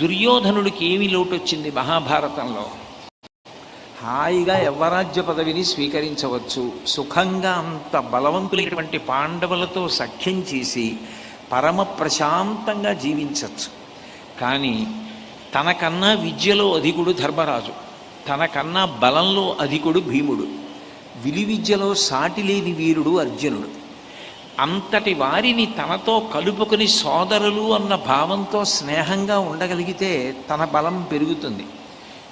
దుర్యోధనుడికి ఏమి లోటు వచ్చింది మహాభారతంలో? హాయిగా యవ్వరాజ్య పదవిని స్వీకరించవచ్చు, సుఖంగా అంత బలవంతులైనటువంటి పాండవులతో సఖ్యం చేసి పరమ ప్రశాంతంగా జీవించవచ్చు. కానీ తనకన్నా విద్యలో అధికుడు ధర్మరాజు, తనకన్నా బలంలో అధికుడు భీముడు, విలువిద్యలో సాటి లేని వీరుడు అర్జునుడు. అంతటి వారిని తనతో కలుపుకొని సోదరులు అన్న భావంతో స్నేహంగా ఉండగలిగితే తన బలం పెరుగుతుంది.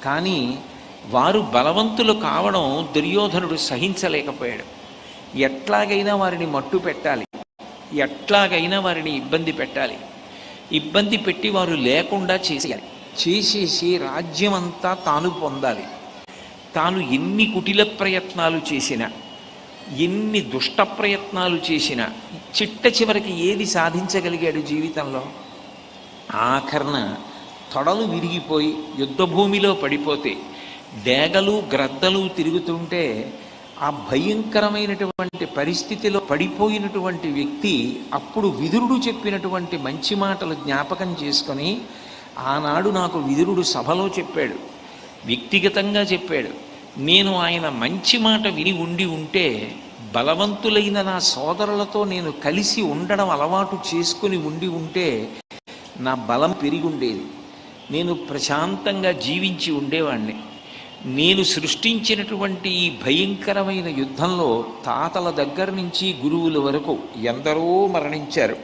కానీ వారు బలవంతులు కావడం దుర్యోధనుడు సహించలేకపోయాడు. ఎట్లాగైనా వారిని మట్టు పెట్టాలి, ఎట్లాగైనా వారిని ఇబ్బంది పెట్టాలి, ఇబ్బంది పెట్టి వారు లేకుండా చేసేసి రాజ్యం అంతా తాను పొందాలి. తాను ఎన్ని కుటిల ప్రయత్నాలు చేసినా, ఎన్ని దుష్ట ప్రయత్నాలు చేసినా చిట్ట చివరికి ఏది సాధించగలిగాడు జీవితంలో? ఆఖరణ తొడలు విరిగిపోయి యుద్ధభూమిలో పడిపోతే డేగలు గ్రద్దలు తిరుగుతుంటే ఆ భయంకరమైనటువంటి పరిస్థితిలో పడిపోయినటువంటి వ్యక్తి అప్పుడు విదురుడు చెప్పినటువంటి మంచి మాటలు జ్ఞాపకం చేసుకొని, ఆనాడు నాకు విదురుడు సభలో చెప్పాడు, వ్యక్తిగతంగా చెప్పాడు, నేను ఆయన మంచి మాట విని ఉంటే బలవంతులైన నా సోదరులతో నేను కలిసి ఉండడం అలవాటు చేసుకుని ఉంటే నా బలం పెరిగి ఉండేది, నేను ప్రశాంతంగా జీవించి ఉండేవాణ్ణి. నేను సృష్టించినటువంటి ఈ భయంకరమైన యుద్ధంలో తాతల దగ్గర నుంచి గురువుల వరకు ఎందరో మరణించారు.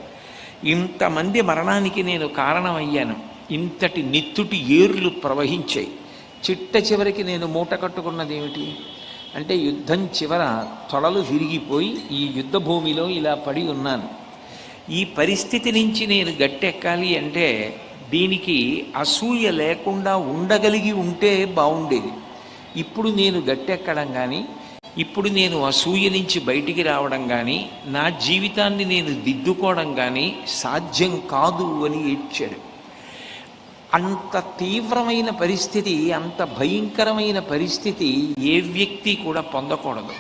ఇంతమంది మరణానికి నేను కారణమయ్యాను. ఇంతటి నిత్తుటి ఏర్లు ప్రవహించాయి. చిట్ట చివరికి నేను మూట కట్టుకున్నది ఏమిటి అంటే, యుద్ధం చివర తొడలు విరిగిపోయి ఈ యుద్ధ భూమిలో ఇలా పడి ఉన్నాను. ఈ పరిస్థితి నుంచి నేను గట్టెక్కాలి అంటే దీనికి అసూయ లేకుండా ఉండగలిగి ఉంటే బాగుండేది. ఇప్పుడు నేను గట్టెక్కడం కానీ, ఇప్పుడు నేను అసూయ నుంచి బయటికి రావడం కానీ, నా జీవితాన్ని నేను దిద్దుకోవడం కానీ సాధ్యం కాదు అని ఏడ్చాడు. అంత తీవ్రమైన పరిస్థితి, అంత భయంకరమైన పరిస్థితి ఏ వ్యక్తి కూడా పొందకూడదు.